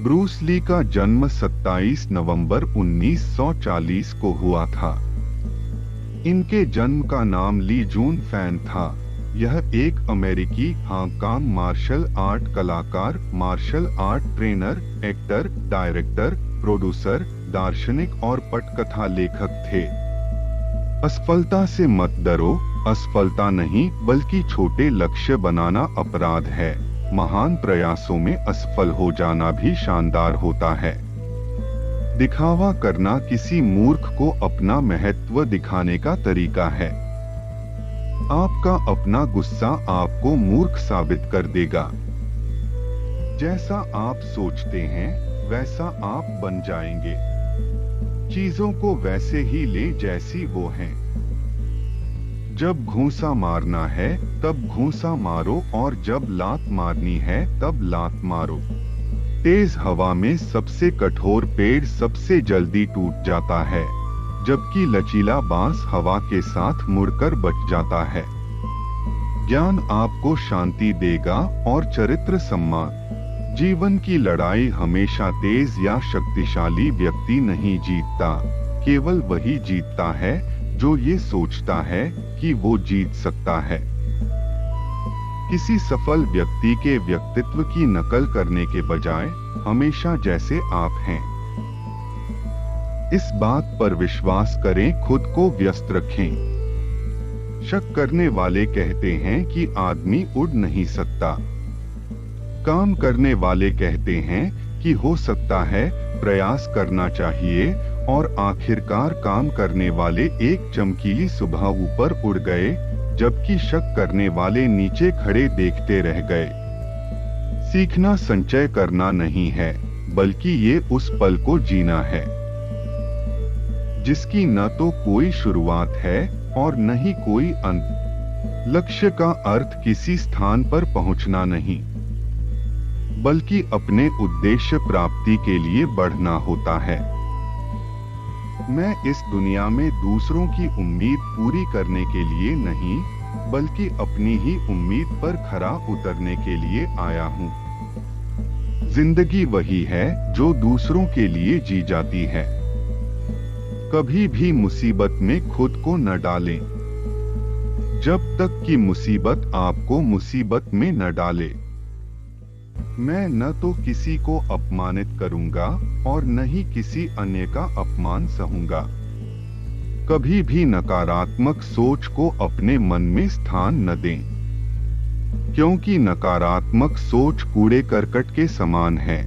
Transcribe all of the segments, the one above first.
Bruce Lee का जन्म 27 नवंबर 1940 को हुआ था। इनके जन्म का नाम ली जून फैन था। यह एक अमेरिकी हांगकांग मार्शल आर्ट कलाकार, martial art trainer, actor, director, producer, दार्शनिक और पटकथा लेखक थे। असफलता से मत डरो, असफलता नहीं बल्कि छोटे लक्ष्य बनाना अपराध है। महान प्रयासों में असफल हो जाना भी शानदार होता है। दिखावा करना किसी मूर्ख को अपना महत्व दिखाने का तरीका है। आपका अपना गुस्सा आपको मूर्ख साबित कर देगा। जैसा आप सोचते हैं वैसा आप बन जाएंगे। चीजों को वैसे ही ले जैसी वो हैं। जब घूंसा मारना है तब घूंसा मारो और जब लात मारनी है तब लात मारो। तेज हवा में सबसे कठोर पेड़ सबसे जल्दी टूट जाता है, जबकि लचीला बांस हवा के साथ मुड़कर बच जाता है। ज्ञान आपको शांति देगा और चरित्र सम्मान। जीवन की लड़ाई हमेशा तेज या शक्तिशाली व्यक्ति नहीं जीतता, केवल वही जीतता है जो ये सोचता है कि वो जीत सकता है। किसी सफल व्यक्ति के व्यक्तित्व की नकल करने के बजाय हमेशा जैसे आप हैं, इस बात पर विश्वास करें, खुद को व्यस्त रखें। शक करने वाले कहते हैं कि आदमी उड़ नहीं सकता। काम करने वाले कहते हैं कि हो सकता है, प्रयास करना चाहिए, और आखिरकार काम करने वाले एक चमकीली सुबह ऊपर उड़ गए, जबकि शक करने वाले नीचे खड़े देखते रह गए। सीखना संचय करना नहीं है, बल्कि ये उस पल को जीना है जिसकी न तो कोई शुरुआत है और न ही कोई अंत। लक्ष्य का अर्थ किसी स्थान पर पहुंचना नहीं, बल्कि अपने उद्देश्य प्राप्ति के लिए बढ़ना होता है। मैं इस दुनिया में दूसरों की उम्मीद पूरी करने के लिए नहीं, बल्कि अपनी ही उम्मीद पर खरा उतरने के लिए आया हूँ। जिंदगी वही है जो दूसरों के लिए जी जाती है। कभी भी मुसीबत में खुद को न डालें, जब तक कि मुसीबत आपको मुसीबत में न डाले। मैं न तो किसी को अपमानित करूंगा और न ही किसी अन्य का अपमान सहूंगा। कभी भी नकारात्मक सोच को अपने मन में स्थान न दें, क्योंकि नकारात्मक सोच कूड़े करकट के समान है,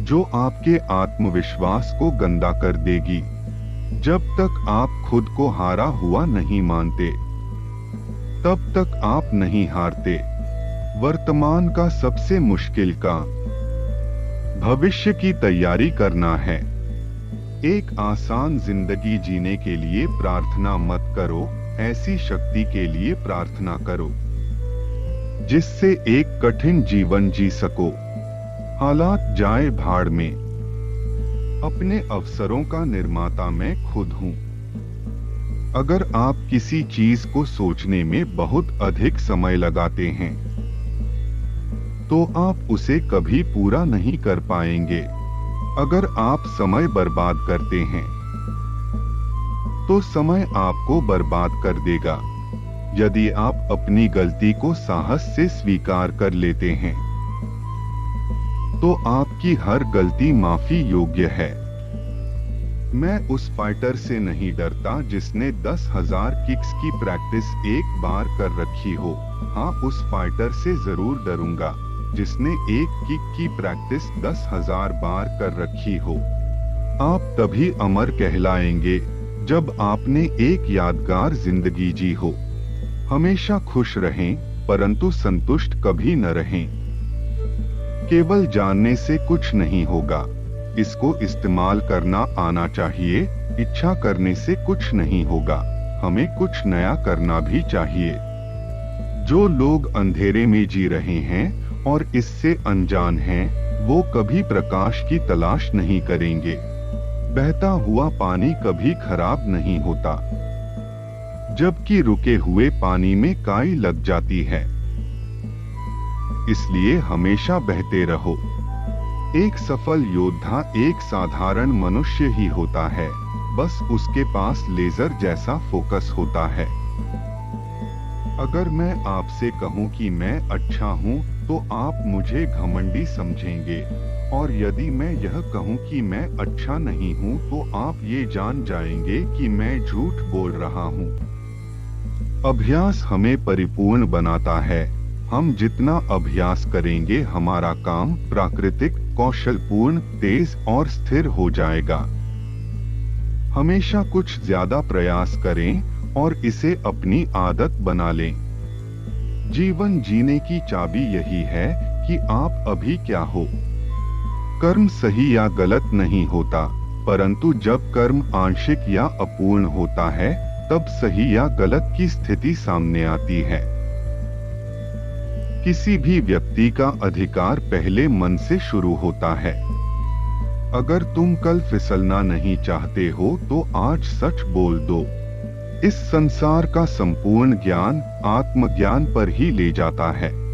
जो आपके आत्मविश्वास को गंदा कर देगी। जब तक आप खुद को हारा हुआ नहीं मानते, तब तक आप नहीं हारते। वर्तमान का सबसे मुश्किल काम भविष्य की तैयारी करना है। एक आसान जिंदगी जीने के लिए प्रार्थना मत करो, ऐसी शक्ति के लिए प्रार्थना करो जिससे एक कठिन जीवन जी सको। हालात जाए भाड़ में, अपने अवसरों का निर्माता मैं खुद हूं। अगर आप किसी चीज को सोचने में बहुत अधिक समय लगाते हैं, तो आप उसे कभी पूरा नहीं कर पाएंगे। अगर आप समय बर्बाद करते हैं, तो समय आपको बर्बाद कर देगा। यदि आप अपनी गलती को साहस से स्वीकार कर लेते हैं, तो आपकी हर गलती माफी योग्य है। मैं उस फाइटर से नहीं डरता जिसने 10,000 किक्स की प्रैक्टिस एक बार कर रखी हो। हाँ, उस फाइटर से जरूर डरूंगा जिसने एक किक की प्रैक्टिस 10,000 बार कर रखी हो। आप तभी अमर कहलाएंगे जब आपने एक यादगार जिंदगी जी हो। हमेशा खुश रहें, परंतु संतुष्ट कभी न रहें। केवल जानने से कुछ नहीं होगा, इसको इस्तेमाल करना आना चाहिए। इच्छा करने से कुछ नहीं होगा, हमें कुछ नया करना भी चाहिए। जो लोग अंधेरे में जी रहे हैं और इससे अनजान हैं, वो कभी प्रकाश की तलाश नहीं करेंगे। बहता हुआ पानी कभी खराब नहीं होता, जबकि रुके हुए पानी में काई लग जाती है। इसलिए हमेशा बहते रहो। एक सफल योद्धा एक साधारण मनुष्य ही होता है, बस उसके पास लेजर जैसा फोकस होता है। अगर मैं आपसे कहूं कि मैं अच्छा हूं, तो आप मुझे घमंडी समझेंगे, और यदि मैं यह कहूं कि मैं अच्छा नहीं हूं, तो आप ये जान जाएंगे कि मैं झूठ बोल रहा हूं। अभ्यास हमें परिपूर्ण बनाता है। हम जितना अभ्यास करेंगे, हमारा काम प्राकृतिक, कौशलपूर्ण, तेज और स्थिर हो जाएगा। हमेशा कुछ ज्यादा प्रयास करें और इसे अपनी आदत बना लें। जीवन जीने की चाबी यही है कि आप अभी क्या हो। कर्म सही या गलत नहीं होता, परंतु जब कर्म आंशिक या अपूर्ण होता है, तब सही या गलत की स्थिति सामने आती है। किसी भी व्यक्ति का अधिकार पहले मन से शुरू होता है। अगर तुम कल फिसलना नहीं चाहते हो, तो आज सच बोल दो। इस संसार का संपूर्ण ज्ञान आत्मज्ञान पर ही ले जाता है।